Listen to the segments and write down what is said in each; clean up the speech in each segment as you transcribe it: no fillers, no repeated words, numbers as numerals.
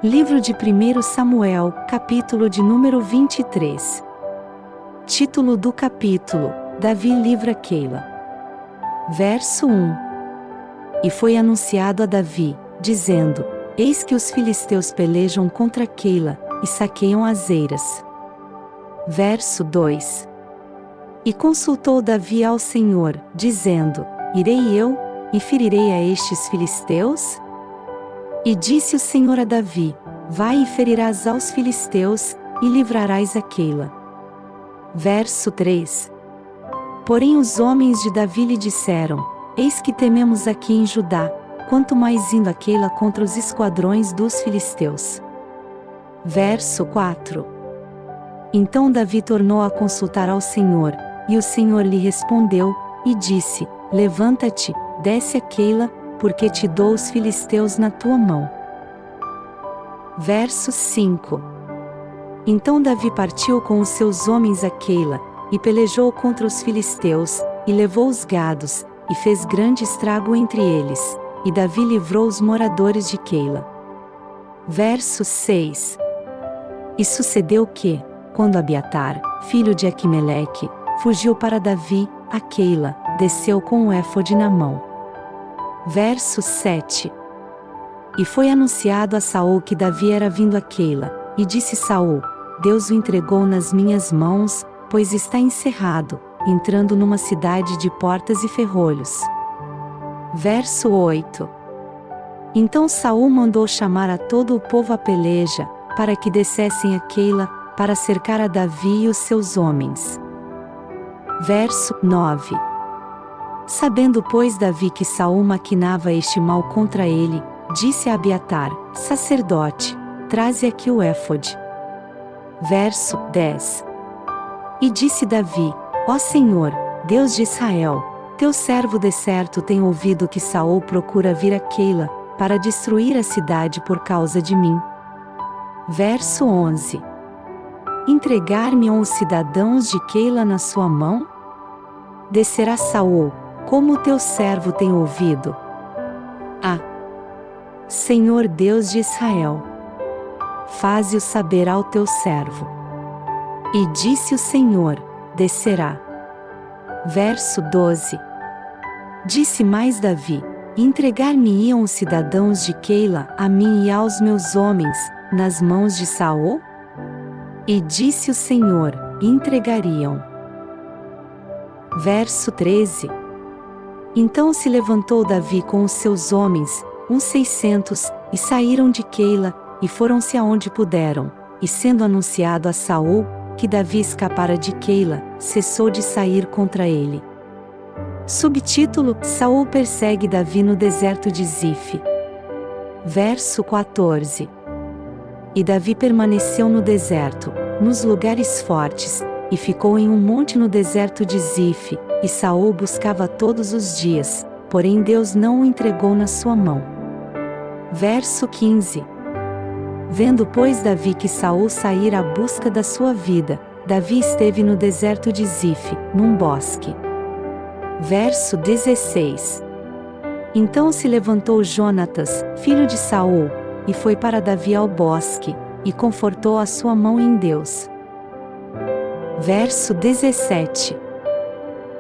Livro de 1 Samuel, capítulo de número 23. Título do capítulo: Davi livra Keila. Verso 1. E foi anunciado a Davi, dizendo: Eis que os filisteus pelejam contra Keila, e saqueiam as eiras. Verso 2. E consultou Davi ao Senhor, dizendo: Irei eu, e ferirei a estes filisteus? E disse o Senhor a Davi: Vai e ferirás aos filisteus, e livrarás a Keila. Verso 3. Porém os homens de Davi lhe disseram: Eis que tememos aqui em Judá, quanto mais indo a Keila contra os esquadrões dos filisteus. Verso 4. Então Davi tornou a consultar ao Senhor, e o Senhor lhe respondeu, e disse: Levanta-te, desce a Keila, porque te dou os filisteus na tua mão. Verso 5. Então Davi partiu com os seus homens a Keila, e pelejou contra os filisteus, e levou os gados, e fez grande estrago entre eles, e Davi livrou os moradores de Keila. Verso 6. E sucedeu que, quando Abiatar, filho de Aquimeleque, fugiu para Davi, a Keila, desceu com o éfode na mão. Verso 7. E foi anunciado a Saul que Davi era vindo a Keila, e disse Saul: Deus o entregou nas minhas mãos, pois está encerrado, entrando numa cidade de portas e ferrolhos. Verso 8. Então Saul mandou chamar a todo o povo à peleja, para que descessem a Keila, para cercar a Davi e os seus homens. Verso 9. Sabendo, pois, Davi que Saul maquinava este mal contra ele, disse a Abiatar, sacerdote: Traze aqui o éfode. Verso 10. E disse Davi: Ó Senhor, Deus de Israel, teu servo de certo tem ouvido que Saul procura vir a Keila, para destruir a cidade por causa de mim. Verso 11. Entregar-me-ão os cidadãos de Keila na sua mão? Descerá Saul, como o teu servo tem ouvido. Senhor Deus de Israel, faze-o saber ao teu servo. E disse o Senhor: descerá. Verso 12. Disse mais Davi: entregar-me-iam os cidadãos de Keila a mim e aos meus homens, nas mãos de Saul? E disse o Senhor: entregariam. Verso 13. Então se levantou Davi com os seus homens, uns 600, e saíram de Keila, e foram-se aonde puderam, e sendo anunciado a Saul, que Davi escapara de Keila, cessou de sair contra ele. Subtítulo: Saul persegue Davi no deserto de Zife. Verso 14. E Davi permaneceu no deserto, nos lugares fortes, e ficou em um monte no deserto de Zife, e Saul buscava todos os dias, porém Deus não o entregou na sua mão. Verso 15. Vendo, pois, Davi que Saul saíra à busca da sua vida, Davi esteve no deserto de Zife, num bosque. Verso 16. Então se levantou Jonatas, filho de Saul, e foi para Davi ao bosque, e confortou a sua mão em Deus. Verso 17.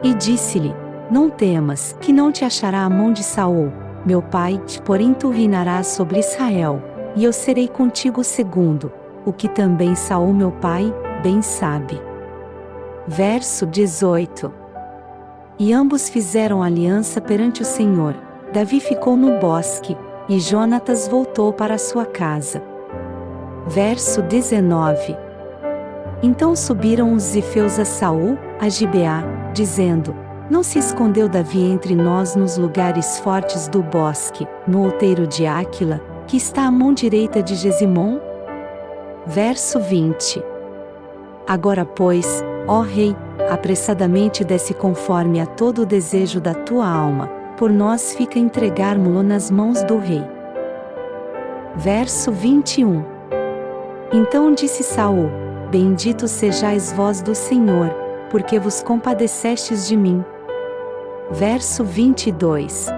E disse-lhe: não temas, que não te achará a mão de Saul, meu pai, porém tu reinarás sobre Israel, e eu serei contigo segundo, o que também Saul meu pai, bem sabe. Verso 18. E ambos fizeram aliança perante o Senhor. Davi ficou no bosque, e Jonatas voltou para sua casa. Verso 19. Então subiram os zifeus a Saul, a Gibeá, dizendo: não se escondeu Davi entre nós nos lugares fortes do bosque, no outeiro de Áquila, que está à mão direita de Gesimom? Verso 20. Agora, pois, ó rei, apressadamente desce conforme a todo o desejo da tua alma, por nós fica entregarmo-lo nas mãos do rei. Verso 21. Então disse Saul: bendito sejais vós do Senhor, porque vos compadecestes de mim. Verso 22.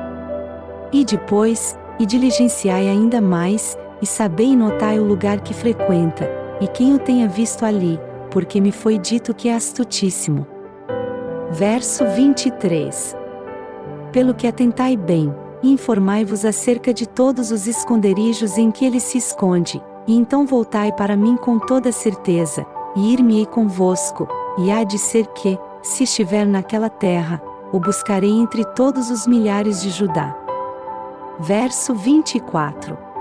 E depois, e diligenciai ainda mais, e sabei e notai o lugar que frequenta, e quem o tenha visto ali, porque me foi dito que é astutíssimo. Verso 23. Pelo que atentai bem, e informai-vos acerca de todos os esconderijos em que ele se esconde, e então voltai para mim com toda certeza, e ir-me-ei convosco, e há de ser que, se estiver naquela terra, o buscarei entre todos os milhares de Judá. Verso 24.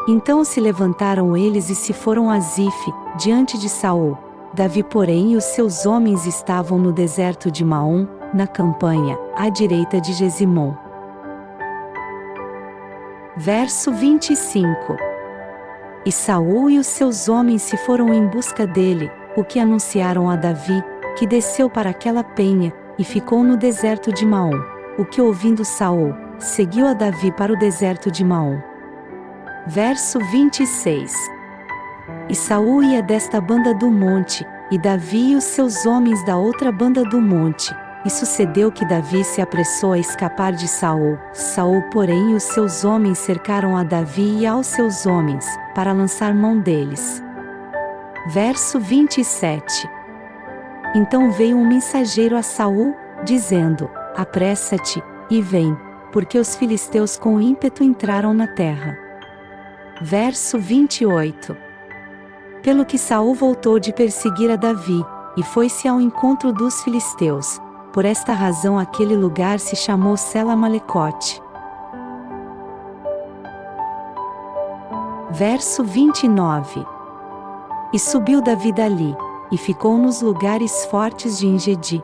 Então se levantaram eles e se foram a Zife, diante de Saul. Davi, porém, e os seus homens estavam no deserto de Maom, na campanha, à direita de Gesimom. Verso 25. E Saul e os seus homens se foram em busca dele, o que anunciaram a Davi, que desceu para aquela penha, e ficou no deserto de Maom. O que ouvindo Saul, seguiu a Davi para o deserto de Maom. Verso 26. E Saul ia desta banda do monte, e Davi e os seus homens da outra banda do monte. E sucedeu que Davi se apressou a escapar de Saul. Saul, porém, e os seus homens cercaram a Davi e aos seus homens, para lançar mão deles. Verso 27. Então veio um mensageiro a Saul, dizendo: Apressa-te, e vem, porque os filisteus com ímpeto entraram na terra. Verso 28. Pelo que Saul voltou de perseguir a Davi, e foi-se ao encontro dos filisteus. Por esta razão aquele lugar se chamou Sela-Malecote. Verso 29. E subiu Davi dali, e ficou nos lugares fortes de Engedi.